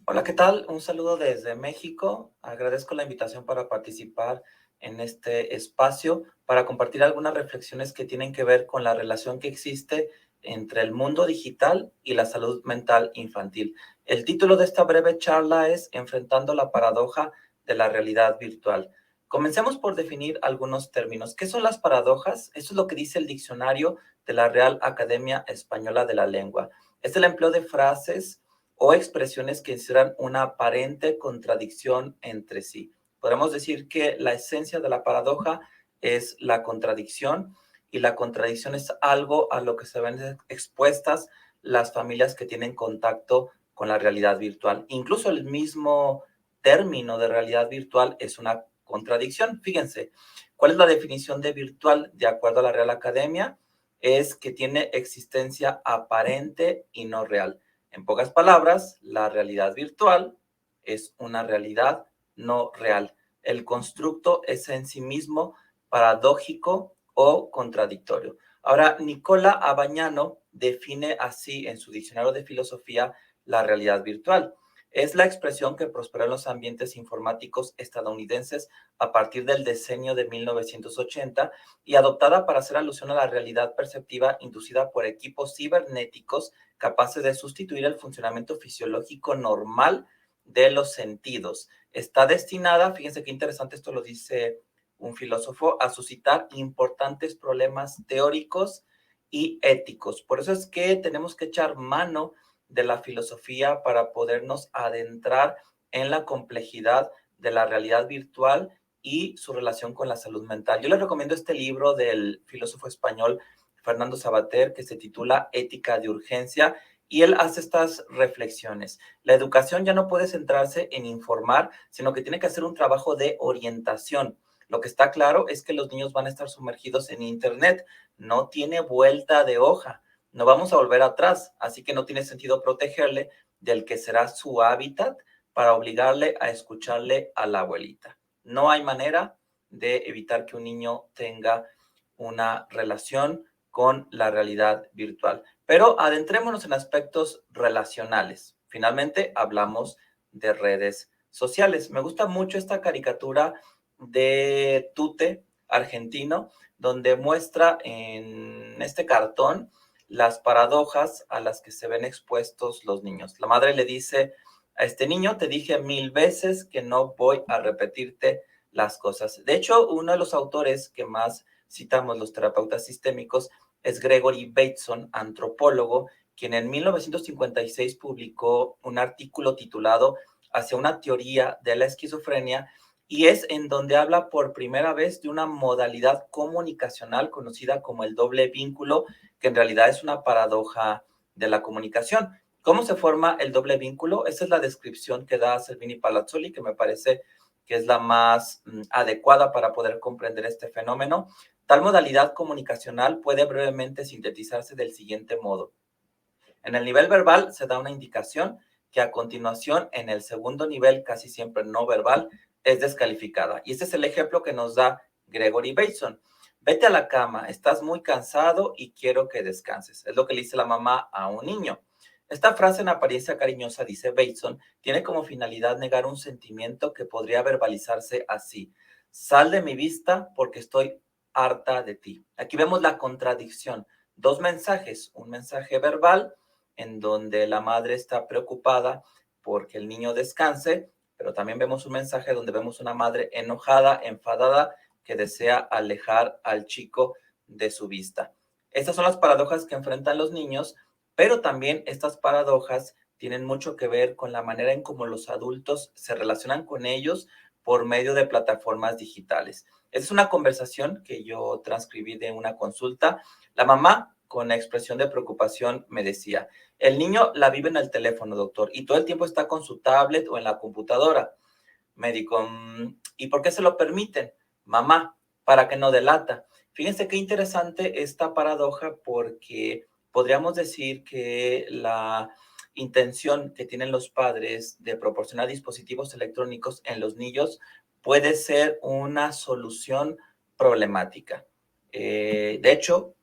Hola, ¿qué tal? Un saludo desde México. Agradezco la invitación para participar en este espacio para compartir algunas reflexiones que tienen que ver con la relación que existe entre el mundo digital y la salud mental infantil. El título de esta breve charla es Enfrentando la paradoja de la realidad virtual. Comencemos por definir algunos términos. ¿Qué son las paradojas? Eso es lo que dice el diccionario de la Real Academia Española de la Lengua. Es el empleo de frases o expresiones que encierran una aparente contradicción entre sí. Podemos decir que la esencia de la paradoja es la contradicción, y la contradicción es algo a lo que se ven expuestas las familias que tienen contacto con la realidad virtual. Incluso el mismo término de realidad virtual es una contradicción. Fíjense, ¿cuál es la definición de virtual de acuerdo a la Real Academia? Es que tiene existencia aparente y no real. En pocas palabras, la realidad virtual es una realidad no real. El constructo es en sí mismo paradójico o contradictorio. Ahora, Nicola Abagnano define así en su diccionario de filosofía la realidad virtual. Es la expresión que prosperó en los ambientes informáticos estadounidenses a partir del decenio de 1980 y adoptada para hacer alusión a la realidad perceptiva inducida por equipos cibernéticos capaces de sustituir el funcionamiento fisiológico normal de los sentidos. Está destinada, fíjense qué interesante, esto lo dice un filósofo, a suscitar importantes problemas teóricos y éticos. Por eso es que tenemos que echar mano de la filosofía para podernos adentrar en la complejidad de la realidad virtual y su relación con la salud mental. Yo les recomiendo este libro del filósofo español Fernando Savater, que se titula Ética de Urgencia, y él hace estas reflexiones. La educación ya no puede centrarse en informar, sino que tiene que hacer un trabajo de orientación. Lo que está claro es que los niños van a estar sumergidos en Internet. No tiene vuelta de hoja. No vamos a volver atrás, así que no tiene sentido protegerle del que será su hábitat para obligarle a escucharle a la abuelita. No hay manera de evitar que un niño tenga una relación con la realidad virtual. Pero adentrémonos en aspectos relacionales. Finalmente hablamos de redes sociales. Me gusta mucho esta caricatura de Tute, argentino, donde muestra en este cartón las paradojas a las que se ven expuestos los niños. La madre le dice a este niño: te dije 1000 veces que no voy a repetirte las cosas. De hecho, uno de los autores que más citamos los terapeutas sistémicos es Gregory Bateson, antropólogo, quien en 1956 publicó un artículo titulado Hacia una teoría de la esquizofrenia, y es en donde habla por primera vez de una modalidad comunicacional conocida como el doble vínculo, que en realidad es una paradoja de la comunicación. ¿Cómo se forma el doble vínculo? Esa es la descripción que da Servini Palazzoli, que me parece que es la más adecuada para poder comprender este fenómeno. Tal modalidad comunicacional puede brevemente sintetizarse del siguiente modo. En el nivel verbal se da una indicación que a continuación, en el segundo nivel, casi siempre no verbal, es descalificada. Y este es el ejemplo que nos da Gregory Bateson. Vete a la cama, estás muy cansado y quiero que descanses. Es lo que le dice la mamá a un niño. Esta frase, en apariencia cariñosa, dice Bateson, tiene como finalidad negar un sentimiento que podría verbalizarse así: sal de mi vista porque estoy harta de ti. Aquí vemos la contradicción. Dos mensajes: un mensaje verbal en donde la madre está preocupada porque el niño descanse, pero también vemos un mensaje donde vemos una madre enojada, enfadada, que desea alejar al chico de su vista. Estas son las paradojas que enfrentan los niños, pero también estas paradojas tienen mucho que ver con la manera en cómo los adultos se relacionan con ellos por medio de plataformas digitales. Es una conversación que yo transcribí de una consulta. La mamá, con expresión de preocupación, me decía: el niño la vive en el teléfono, doctor, y todo el tiempo está con su tablet o en la computadora. Médico: ¿y por qué se lo permiten? Mamá: para que no delata. Fíjense qué interesante esta paradoja, porque podríamos decir que la intención que tienen los padres de proporcionar dispositivos electrónicos en los niños puede ser una solución problemática. De hecho,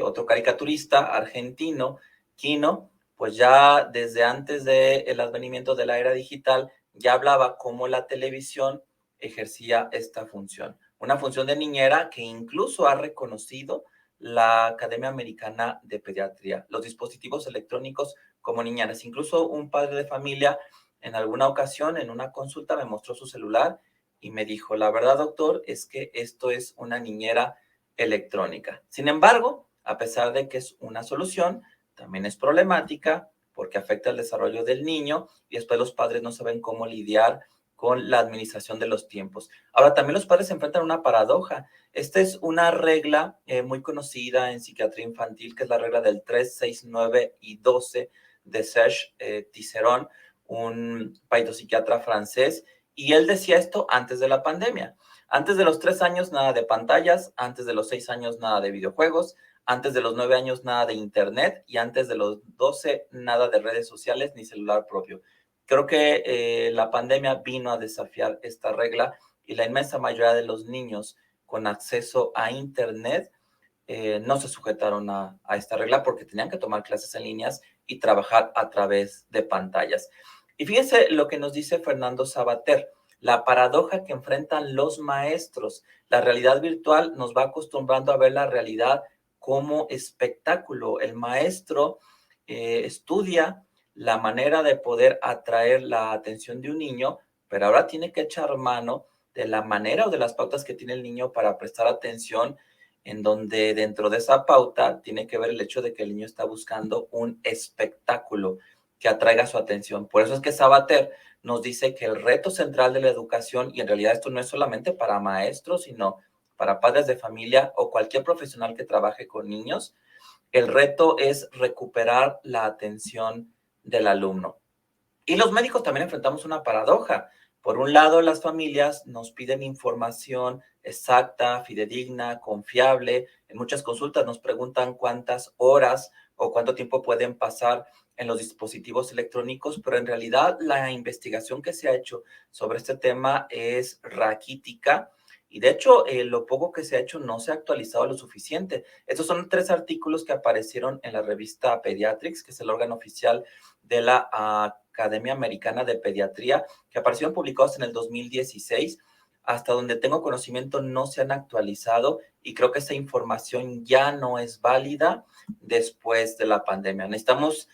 otro caricaturista argentino, Quino, pues ya desde antes del advenimiento de la era digital, ya hablaba cómo la televisión ejercía esta función. Una función de niñera que incluso ha reconocido la Academia Americana de Pediatría, los dispositivos electrónicos como niñeras. Incluso un padre de familia en alguna ocasión, en una consulta, me mostró su celular y me dijo, la verdad, doctor, es que esto es una niñera electrónica. Sin embargo, a pesar de que es una solución, también es problemática porque afecta el desarrollo del niño y después los padres no saben cómo lidiar con la administración de los tiempos. Ahora, también los padres se enfrentan a una paradoja. Esta es una regla muy conocida en psiquiatría infantil, que es la regla del 3, 6, 9 y 12 de Serge Tisserand, un psiquiatra francés, y él decía esto antes de la pandemia. Antes de los 3 años, nada de pantallas, antes de los 6 años, nada de videojuegos, antes de los 9 años, nada de internet, y antes de los 12, nada de redes sociales ni celular propio. Creo que la pandemia vino a desafiar esta regla y la inmensa mayoría de los niños con acceso a internet no se sujetaron a esta regla porque tenían que tomar clases en líneas y trabajar a través de pantallas. Y fíjense lo que nos dice Fernando Sabater, la paradoja que enfrentan los maestros. La realidad virtual nos va acostumbrando a ver la realidad como espectáculo. El maestro estudia la manera de poder atraer la atención de un niño, pero ahora tiene que echar mano de la manera o de las pautas que tiene el niño para prestar atención, en donde dentro de esa pauta tiene que ver el hecho de que el niño está buscando un espectáculo que atraiga su atención. Por eso es que Sabater nos dice que el reto central de la educación, y en realidad esto no es solamente para maestros, sino para padres de familia o cualquier profesional que trabaje con niños, el reto es recuperar la atención del alumno. Y los médicos también enfrentamos una paradoja. Por un lado, las familias nos piden información exacta, fidedigna, confiable. En muchas consultas nos preguntan cuántas horas o cuánto tiempo pueden pasar en los dispositivos electrónicos, pero en realidad la investigación que se ha hecho sobre este tema es raquítica y de hecho lo poco que se ha hecho no se ha actualizado lo suficiente. Estos son 3 artículos que aparecieron en la revista Pediatrics, que es el órgano oficial de la Academia Americana de Pediatría, que aparecieron publicados en el 2016. Hasta donde tengo conocimiento no se han actualizado y creo que esa información ya no es válida después de la pandemia. Necesitamos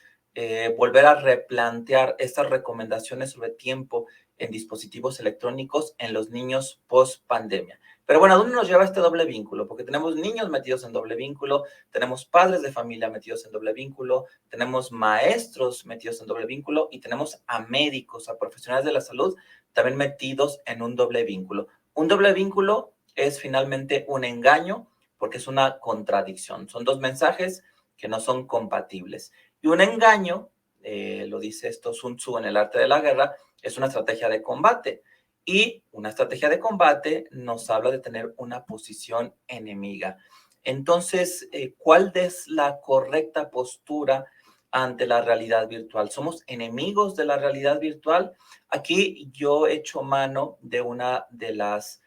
volver a replantear estas recomendaciones sobre tiempo en dispositivos electrónicos en los niños post pandemia. Pero bueno, ¿a dónde nos lleva este doble vínculo? Porque tenemos niños metidos en doble vínculo, tenemos padres de familia metidos en doble vínculo, tenemos maestros metidos en doble vínculo y tenemos a médicos, a profesionales de la salud también metidos en un doble vínculo. Un doble vínculo es finalmente un engaño porque es una contradicción. Son 2 mensajes que no son compatibles. Y un engaño, lo dice esto Sun Tzu en el arte de la guerra, es una estrategia de combate. Y una estrategia de combate nos habla de tener una posición enemiga. Entonces, ¿cuál es la correcta postura ante la realidad virtual? ¿Somos enemigos de la realidad virtual? Aquí yo echo mano de una de las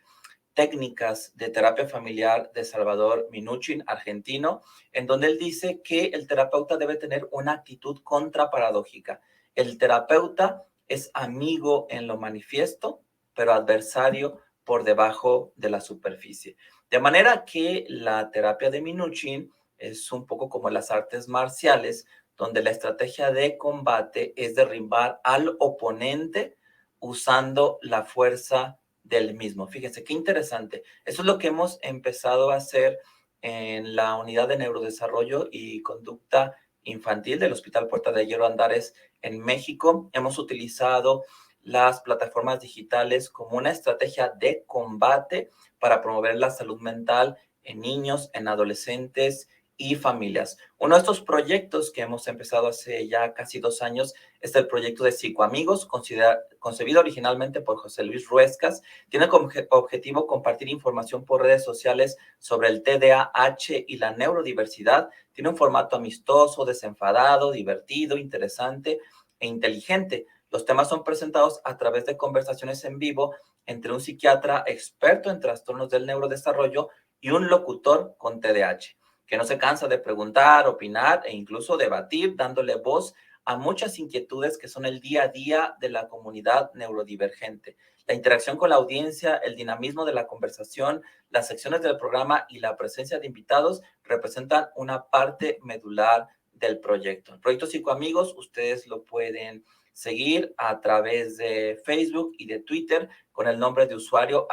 técnicas de terapia familiar de Salvador Minuchin, argentino, en donde él dice que el terapeuta debe tener una actitud contraparadójica. El terapeuta es amigo en lo manifiesto, pero adversario por debajo de la superficie. De manera que la terapia de Minuchin es un poco como las artes marciales, donde la estrategia de combate es derribar al oponente usando la fuerza del mismo. Fíjense, qué interesante. Eso es lo que hemos empezado a hacer en la unidad de neurodesarrollo y conducta infantil del Hospital Puerta de Hierro Andares en México. Hemos utilizado las plataformas digitales como una estrategia de combate para promover la salud mental en niños, en adolescentes y familias. Uno de estos proyectos que hemos empezado hace ya casi 2 años es el proyecto de Psicoamigos, concebido originalmente por José Luis Ruescas. Tiene como objetivo compartir información por redes sociales sobre el TDAH y la neurodiversidad. Tiene un formato amistoso, desenfadado, divertido, interesante e inteligente. Los temas son presentados a través de conversaciones en vivo entre un psiquiatra experto en trastornos del neurodesarrollo y un locutor con TDAH. que no se cansa de preguntar, opinar e incluso debatir, dándole voz a muchas inquietudes que son el día a día de la comunidad neurodivergente. La interacción con la audiencia, el dinamismo de la conversación, las secciones del programa y la presencia de invitados representan una parte medular del proyecto. El proyecto Psicoamigos, ustedes lo pueden seguir a través de Facebook y de Twitter con el nombre de usuario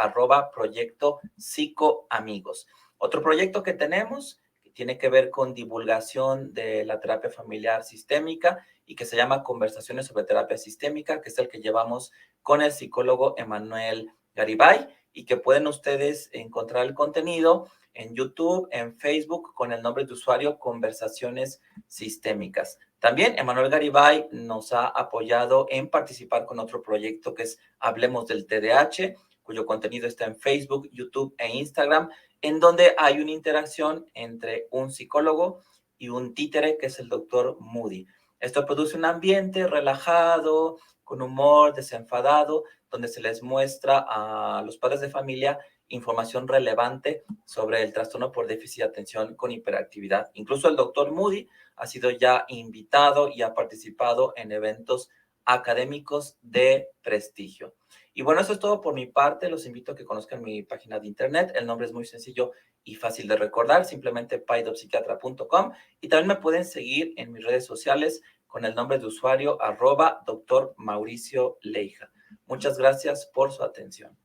@proyecto psicoamigos. Otro proyecto que tenemos que tiene que ver con divulgación de la terapia familiar sistémica y que se llama Conversaciones sobre Terapia Sistémica, que es el que llevamos con el psicólogo Emanuel Garibay y que pueden ustedes encontrar el contenido en YouTube, en Facebook, con el nombre de usuario Conversaciones Sistémicas. También Emanuel Garibay nos ha apoyado en participar con otro proyecto que es Hablemos del TDAH, cuyo contenido está en Facebook, YouTube e Instagram, en donde hay una interacción entre un psicólogo y un títere, que es el doctor Moody. Esto produce un ambiente relajado, con humor, desenfadado, donde se les muestra a los padres de familia información relevante sobre el trastorno por déficit de atención con hiperactividad. Incluso el doctor Moody ha sido ya invitado y ha participado en eventos académicos de prestigio. Y bueno, eso es todo por mi parte. Los invito a que conozcan mi página de internet. El nombre es muy sencillo y fácil de recordar, simplemente paidopsiquiatra.com. Y también me pueden seguir en mis redes sociales con el nombre de usuario @Dr. Mauricio Leija. Muchas gracias por su atención.